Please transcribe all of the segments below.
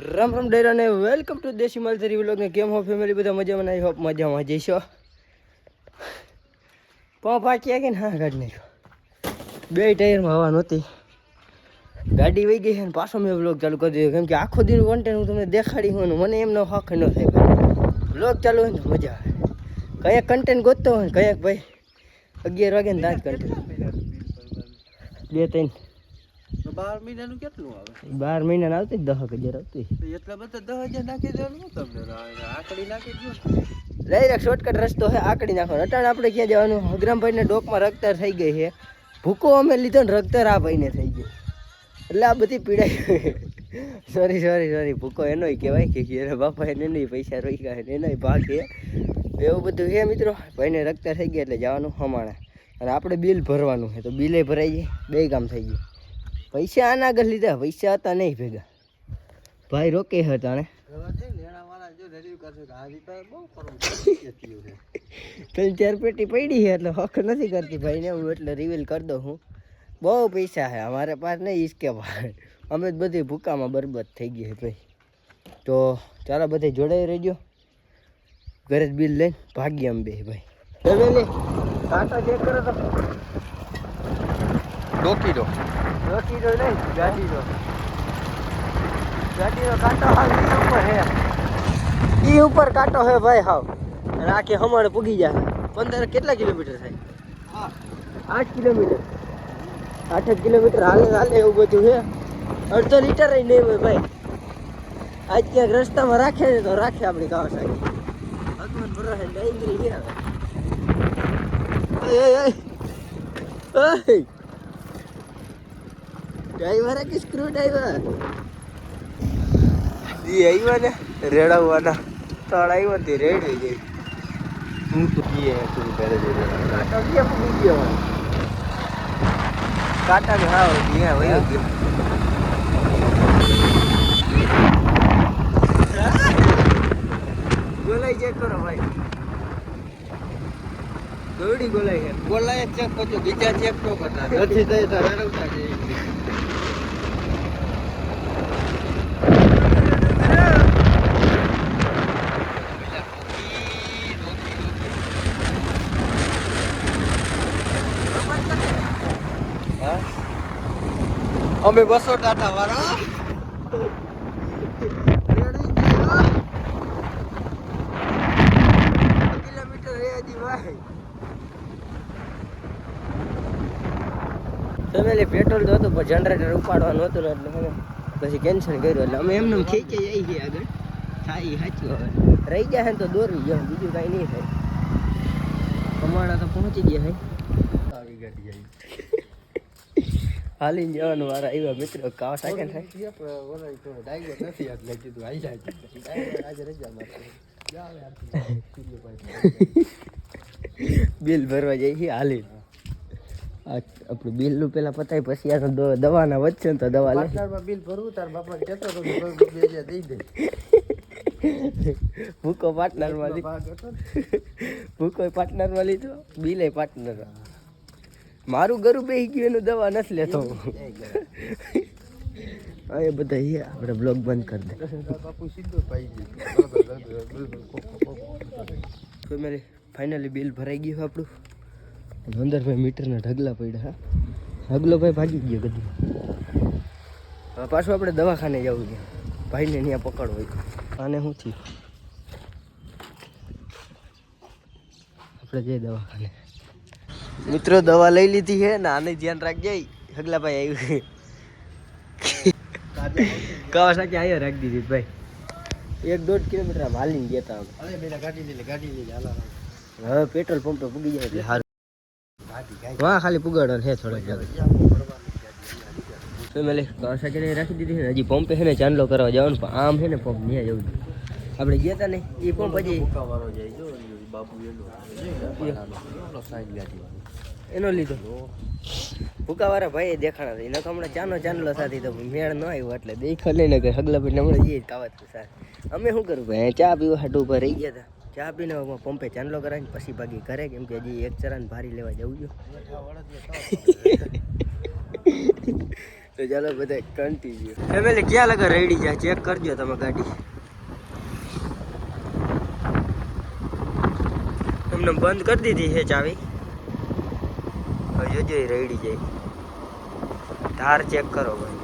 રામ રામ ડેરા ને welcome to દેશી માલધારી vlog ને કેમ હો ફેમિલી બધા મજામાં આવી હોપ મજામાં જઈશો પા ક્યાં કે ને હા ગાડી નાખ્યો બે ટાયરમાં હવા નહોતી ગાડી વહી ગઈ છે ને પાછો મેં વ્લોગ ચાલુ કરી દીધો કેમ કે આખો દિન કોન્ટેન્ટ હું તમને દેખાડી હોય ને મને એમનો હક ન થાય ભાઈ વ્લોગ ચાલુ હોય ને મજા આવે કયાક કન્ટેન્ટ ગોતતો હોય ને કયાક ભાઈ 11 વાગે ને ત્યાં જ કન્ટેન્ટ 2-3 12 મહિનાનું કેટલું આવે 12 મહિના આવતી 10,000 આવતી એટલા બધા 10,000 નાખી દેવાનું તમને આકડી નાખી દો ડાયરેક્ટ શોર્ટકટ રસ્તો છે આકડી નાખવાનો અટાણ આપણે ક્યાં જવાનું હગરામભાઈને ડોકમાં રક્તર થઈ ગઈ છે ભૂકો અમે લીધો ને રક્તર આ ભાઈને થઈ ગયો એટલે આ બધી પીડાઈ સોરી ભૂકો એનોય કહેવાય કે એના બાપા એને નહીં પૈસા રોઈ ગયા એનોય ભાગ છે એવું બધું છે મિત્રો ભાઈને રક્તર થઈ ગયા એટલે જવાનું હમાણા અને આપણે બિલ ભરવાનું છે તો બિલે ભરાઈ જાય બે કામ થઈ ગયું પૈસા આના આગળ લીધા પૈસા હતા નહીં ભેગા ભાઈ રોકે હતા ને 3-4 પેટી પડી છે એટલે હક નથી કરતી ભાઈને હું એટલે રિવીલ કરી દઉં હું બહુ પૈસા છે અમારે પાસ નહીં ઈસકે ભાઈ અમે જ બધી ભૂકામાં બરબાદ થઈ ગઈ છે ભાઈ તો ચાલો બધે જોડાઈ રહેજો ઘરે જ બિલ લઈને ભાગીએ અમે બે ભાઈ ફેમિલી કાંટા ચેક કરો તો ડોકીડો નહીં ગાડીનો કાંટો હાવ ઉપર હે ઈ ઉપર કાંટો હે ભાઈ હાવ અને આખી હમણ પૂગી જાય 15 કેટલા કિલોમીટર થાય 8 કિલોમીટર 8 કિલોમીટર હાલે એવું બધું છે 1.5 લીટર નહીં હોય ભાઈ આજ ક્યાંક રસ્તામાં રાખે ને તો રાખે આપણી કાવસાની ભગવાન ભરોસે ડાયંગરી છે હવે ડ્રાઈવર કે સ્ક્રૂ ડ્રાઈવર ઈ આવ્યા ને રેડાવવાના તળ આવ્યો ને તે રેડી ગઈ હું તો કીએ તું કરે છે કાંટા ક્યાં પૂગી ગયો કાંટા કે હા ગયા વયો ગયો ગોલાઈ ચેક કરો ભાઈ દોડી ગોલાઈ ચેક કરજો બીજા ચેક તો કરતા નથી થઈ તો રડવતા જઈ અમે 200 ટાટા વાળા કિલોમીટર હજી ભાઈ ફેમિલી પેટ્રોલ તો હતું પણ જનરેટર ઉપાડવાનું હતું એટલે હવે પછી કેન્સલ કર્યું એટલે અમે એમને ખેંચી જઈએ છીએ આગળ થાય સાચું હવે રહી ગયા ને તો દોરવી જાય બીજું કાંઈ નહીં થાય અમારા તો પહોંચી ગયા હે આવી ગાડી આવી હાલીને જવાનું વારા આવ્યા મિત્રો કાવા સાયકલ થાય ડાયગર નથી એટલે કીધું આવી જાય આજે રજા મારતો બિલ ભરવા જઈએ છીએ હાલી આપણું બિલનું પેલા પતાય પછી આ દવાના વચ્ચે ને તો દવા લે બિલ ભરવું તાર બાપા કેતો તો દઈ દે ભૂકો પાર્ટનરમાં લીધો ભૂકો પાર્ટનરમાં લીધો બિલે પાર્ટનર મારું ગરું બેસી ગયું એનું દવા નથી લેતો એ બધા આપણે બ્લોગ બંધ કરી દે બાપુ સીધો પાઈ ગયો ફાઇનલી બિલ ભરાઈ ગયું આપણું અંદર ભાઈ મીટરના ઢગલા પડ્યા હા ઢગલો ભાઈ ભાગી ગયો ગધી હવે પાછું આપણે દવાખાને જવું છે ભાઈને ત્યાં પકડવો હોય આને શું થયું આપણે જઈએ દવાખાને મિત્રો દવા લઈ લીધી છે ને આને ધ્યાન રાખજે હગલા ભાઈ આવ્યું કાવાસાકી અહીંયા રાખી દીધી ભાઈ 1-1.5 કિલોમીટર આમ હાલીને ગયા હતા ગાડી લઈ હાલા હવે પેટ્રોલ પંપે પૂગી જાય એટલે સારું વાહ ખાલી પુગાડવાનું છે થોડોક ફેમિલી કાવાસાકી રાખી દીધી છે હજી પંપે છે ને ચાંદલો કરવા જવાનું પણ આમ છે ને પંપ ત્યાં જવું આપણે ગયા હતા ને એ પંપ હજી બાપુ એનો લીધો ભૂકાવાળા ભાઈ દેખાણા હતા એને તો હમણાં ચાંદલો સાથે તો મેળ ન આવ્યો એટલે દેખો લઈને કે હગલા ભાઈ હમણાં જઈએ કાવત સાર અમે શું કરું ભાઈ ચા પીવા હાટું ઉપર રહી ગયા હતા ચા પીને પંપે ચાંદલો કરાવીને પછી ભાગી કરે કેમ કે હજી એક ચરાને ભારી લેવા જવું જો તો ચાલો બધા કન્ટિન્યુ. ફેમિલી ક્યાં લગા રેડી જાય ચેક કરજો તમે ગાડી. તમને બંધ કરી દીધી છે ચાવી. હવે જોજો રેડી જાય. ધાર ચેક કરો ભાઈ.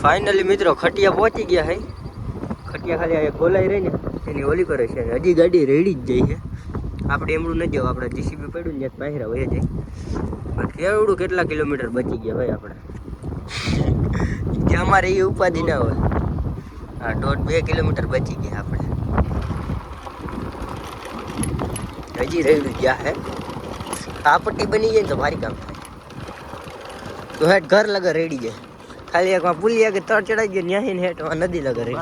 ફાઇનલી મિત્રો ખટિયા પહોંચી ગયા હે. ખટિયા ખાલી આ ગોલાઈ રહી ને એની ઓલી કરે છે. હજી ગાડી રેડી જ જાય છે. આપણે એમનું ન જવું, આપણે જીસીબી પડ્યું ને ત્યાં પહેરા હોય જાય. કેવડું કેટલા કિલોમીટર બચી ગયા ભાઈ આપણે. ત્યાં અમારે એ ઉપાધિ ના હોય. હા 2.5 કિલોમીટર બચી ગયા આપણે. હજી રેડી ગયા હે. આ પટ્ટી બની જાય ને તો ભારી કામ થાય. તો હેઠ ઘર લગા રેડી જાય. ખાલી એક પુલિયા કે તળ ચડાઈ ગયો ન્યાહી ને હેઠ નદી લગા રહી.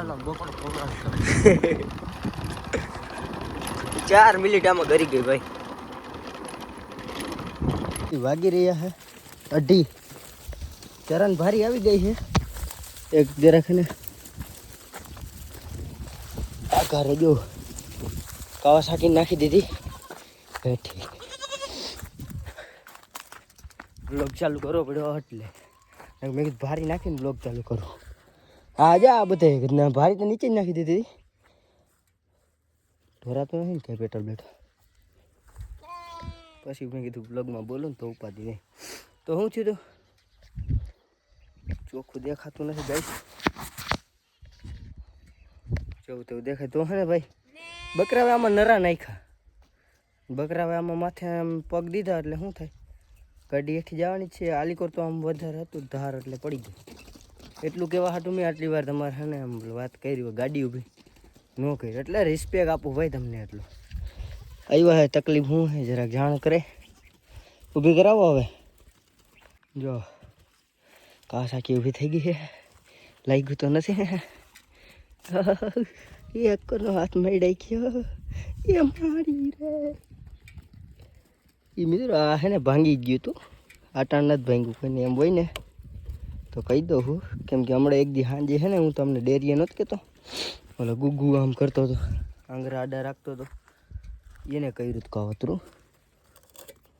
4 મિનિટ આમાં ગરી ગઈ ભાઈ. વાગી રહ્યા હે 2:30. ચરણ ભારી આવી ગઈ છે. એક જરાક ને આ ઘરે જો કાવાસાકી નાખી દીધી હેઠી. બ્લોગ ચાલુ કરવો પડ્યો એટલે મેં કીધું ભારી નાખીને બ્લોગ ચાલુ કરું. હા જા આ બધે ભારી તો નીચે જ નાખી દીધી. ઢોરાતો નથી ને કઈ પેટ્રોલ બેઠો. પછી મેં કીધું બ્લોગમાં બોલું ને તો ઉપાધિ નહીં. તો શું થયું તો ચોખ્ખું દેખાતું નથી ગાઈસ. જોવું તેવું દેખાય તો હે ને ભાઈ. બકરાવે આમાં નરા નાખ્યા. બકરાવે આમાં માથે આમ પગ દીધા એટલે શું થાય. ગાડી હેઠી જવાની છે. આલીકોર તો આમ વધારે હતું ધાર એટલે પડી ગયું. એટલું કહેવા હાટું મેં આટલી વાર તમારે હે ને આમ વાત કરી હોય ગાડી ઊભી ન કરી એટલે રિસ્પેક્ટ આપું ભાઈ તમને. એટલું આવ્યા હે તકલીફ શું હે જરાક જાણ કરે. ઊભી કરાવો હવે. જો કાવાસાકી ઊભી થઈ ગઈ છે. લાગ્યું તો નથી ને. એક કોનો હાથ મળી ગયો એ મારી રે. એ મિત્રો આ હે ને ભાંગી ગયું હતું. આટાણ નથી ભાંગ્યું કોઈને એમ હોય ને તો કહી દઉં હું. કેમ કે હમણાં એક દી સાંજે છે ને હું તમને ડેરીએ નહોતો કહેતો ઓલો ગુગુ આમ કરતો હતો આંગરા આડા રાખતો હતો એને કહ્યું હતું કાવતરું.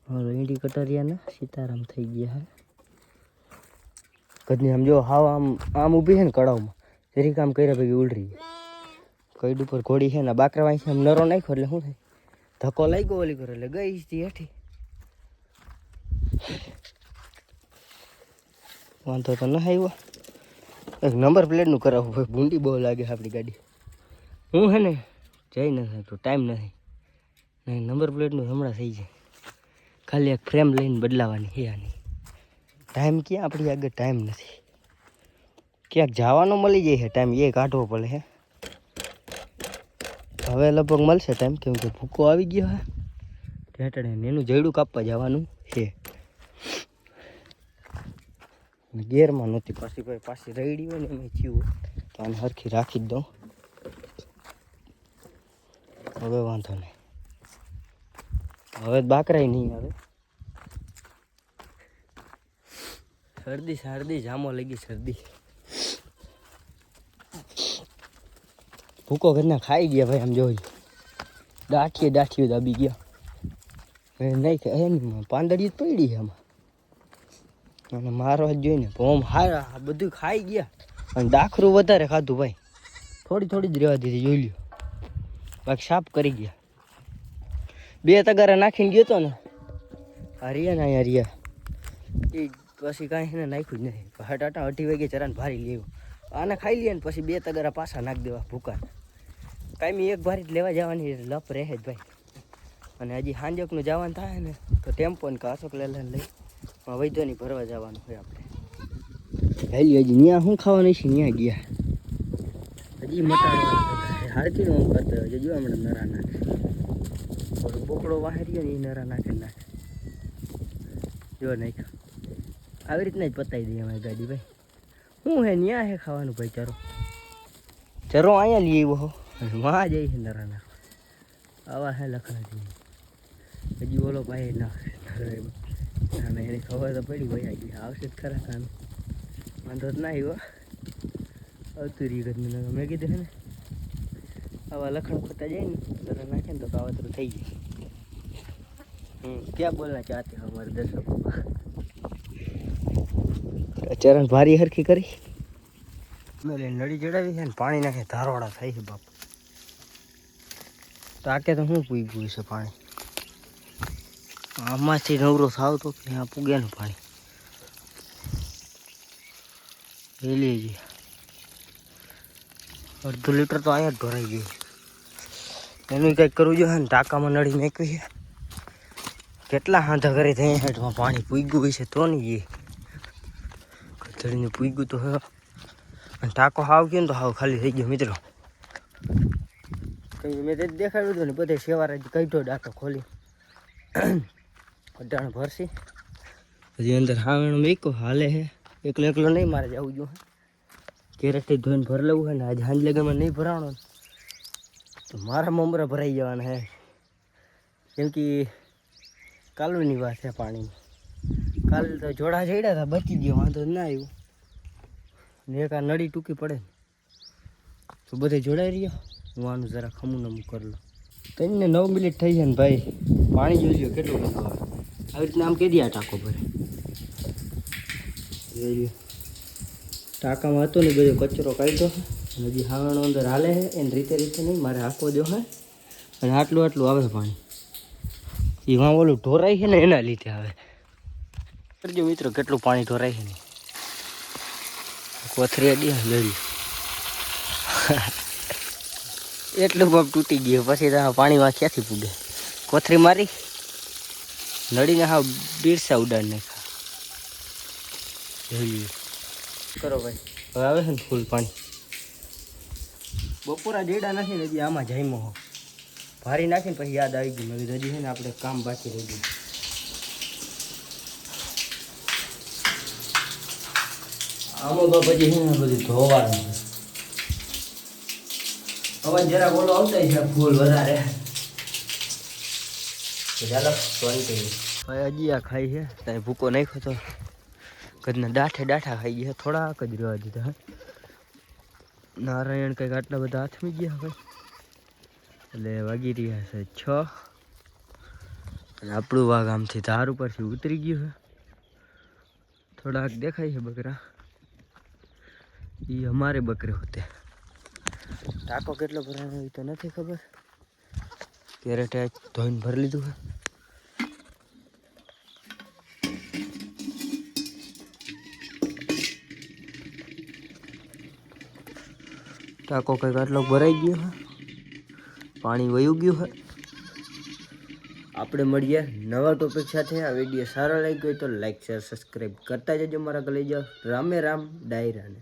હવે ઈંડી કટરિયાના સીતારામ થઈ ગયા હે. કદની આમ જો હાવ આમ આમ ઊભી છે ને કડાવમાં જરી કામ કર્યા ભેગી ઉલરી કઈડ ઉપર ઘોડી છે ને બાકરા વાંચી આમ નરો નાખ્યો એટલે શું થાય ધક્કો લાગ્યો ઓલી કરે એટલે ગઈ હતી હેઠી. વાંધો તો ન આવ્યો. એક નંબર પ્લેટનું કરાવવું ભાઈ. ભૂંડી બહુ લાગે આપણી ગાડી. હું હે ને જઈ નથી તો ટાઈમ નથી. નહીં નંબર પ્લેટનું હમણાં થઈ જાય. ખાલી એક ફ્રેમ લઈને બદલાવાની છે આની. ટાઈમ ક્યાં આપણી આગળ ટાઈમ નથી. ક્યાંક જવાનો મળી જાય છે ટાઈમ એ કાઢવો પડે હે. હવે લગભગ મળશે ટાઈમ કેમ કે ભૂકો આવી ગયો હે ઢેટડે એનું જયડું કાપવા જવાનું છે. ગેરમાં નહોતી પાછી ભાઈ પાછી રેડી હોય ને એમ થયું તો આને સરખી રાખી જ દઉં. હવે વાંધો નહીં. હવે બાકરાય નહીં આવે. શરદી જામો લાગી શરદી. ભૂકો ઘરના ખાઈ ગયા ભાઈ. આમ જોઈ દાઠીએ દાબી ગયા. નહીં કે એની પાંદડી જ પડી છે આમાં અને મારવા જ જોઈને ઓમ હારા બધું ખાઈ ગયા. અને દાખરું વધારે ખાધું ભાઈ. થોડી જ રહેવા દીધી જોઈ લ્યો. બાકી સાફ કરી ગયા. 2 તગારા નાખીને ગયો તો ને હરિયા ને અહીંયા હરિયા એ પછી કાંઈ એને નાખ્યું જ નથી. હટાટા 2:30 વાગે ચરાને ભારી લેવું આને ખાઈ લે ને પછી 2 તગારા પાછા નાખી દેવા ભૂકા. કાંઈ એક ભારી જ લેવા જવાની લપ રહે જ ભાઈ. અને હજી સાંજકનું જવાનું થાય ને તો ટેમ્પો ને કે અશોક લેલાને લઈ વૈધોની ભરવા જવાનું હોય આપણે. હેલી હજી ત્યાં શું ખાવાનું છે ત્યાં ગયા. હજી મટાડવા હાડકી નો કરતો હોય જો હમણાં નરા નાખે થોડો બોકડો વાહર્યો ને એ નરા નાખે જો નાખ આવી રીતના જ પતાવી દઈએ અમારી ગાડી ભાઈ શું હે ન્યા હે ખાવાનું ભાઈ ચરો અહીંયા લઈ આવ્યો હો વાં જઈ છે નરા નાખવા આવા હે લખણા હજી ઓલો ભાઈ ના એને ખબર તો પડી ભાઈ હજી આવશે જ ખરા ખાનું વાંધો જ ના આવ્યો આવતું રહી ગયું મેં કીધું છે ને આવા લખણ ખોતા જાય ને તરત નાખે ને તો કાવતરું થઈ જાય ક્યાં બોલના ચાહતે અમારે દર્શકો ચરણ ભારી હરખી કરી નળી ચડાવી છે ને પાણી નાખે ધારોડા થાય છે બાપ ટાકે તો શું પૂગ્યું છે પાણી આમાંથી નવરો થાવ તો કે આ પૂગ્યાનું પાણી રેલી ગઈ અડધું લીટર તો અહીંયા જ ભરાઈ ગયું એનું કંઈક કરવું જોઈએ ને ટાંકામાં નળી મેકવી છે કેટલા હાંધા કરે થઈ હેઠમાં પાણી પૂગ્યું હોય છે તો નહીં એ કથળીને પૂગ્યું તો હવે અને ટાંકો હાવ ગયો ને તો હાવ ખાલી થઈ ગયો મિત્રો કંઈ મેં તે દેખાડ્યું હતું ને બધે સેવારા કઈઢો ડાકો ખોલી અઢાણ ભરશી હજી અંદર હાવેણું મેકો હાલે છે એકલો એકલો નહીં મારે જવું જોઈએ કેરેટથી ધોઈને ભર લેવું હોય ને આજે હાંજ લગનમાં નહીં ભરાણો તો મારા મમરા ભરાઈ જવાના હે કેમ કે કાલુની વાત છે પાણીની કાલે તો જોડા ચડ્યા હતા બચી ગયો વાંધો ના આવ્યું ને એક આ નળી ટૂંકી પડે ને તો બધે જોડાઈ રહ્યો હું આનું જરા ખમું નમું કરી લઉં 3 ને 9 મિનિટ થઈ છે ને ભાઈ પાણી જોઈ લ્યો કેટલું બધું આવે આવી રીતના આમ કેદી આ ટાંકો ભરે જોઈ લ્યો ટાંકામાં હતો ને બધો કચરો કાઢ્યો હજી હાવણો અંદર હાલે છે એને રીતે નહીં મારે આખો દો હે અને આટલું આવે પાણી એ વાં ઓલું ઢોરાય છે ને એના લીધે આવે કરજો મિત્રો કેટલું પાણી ઢોરાય છે ને કોથરી અડી લડી એટલું પગ તૂટી ગયું પછી તો પાણીમાં ક્યાંથી પૂગે કોથરી મારી નડીને હા બીરસા ઉડાડ નાખા જોઈએ કરો ભાઈ હવે આવે છે ને ફૂલ પાણી બપોરા જેડા નાખીને હજી આમાં જાયમો હો ભારી નાખીને પછી યાદ આવી ગયું મેં હજી છે ને આપણે કામ બાકી રહી ગયું આમાં તો પછી છે ને બધું ધોવાનું હવે જરા બોલો આવતા છે ફૂલ વધારે ચાલો શાંતિ હવે હજી આ ખાઈ છે ત્યાં ભૂકો નાખ્યો તો કદના ડાઠા ખાઈ ગયા થોડાક જ રહેવા દીધા હે નારાયણ કંઈક આટલા બધા હાથમી ગયા હવે એટલે વાગી રહ્યા છે 6 અને આપણું વાઘ આમથી ધાર ઉપરથી ઉતરી ગયું છે થોડાક દેખાય છે બકરા એ અમારે બકરે હોતે ટાંકો કેટલો ભરવાનો એ તો નથી ખબર કેરેટે ધોઈને ભરી લીધું છે ટાંકો કંઈક આટલો ભરાઈ ગયો છે પાણી વયું ગયું છે આપણે મળીએ નવા ટોપિક સાથે આ વિડીયો સારો લાગ્યો હોય તો લાઈક શેર સબસ્ક્રાઈબ કરતા જજો મારા કલેજા રામે રામ ડાયરાને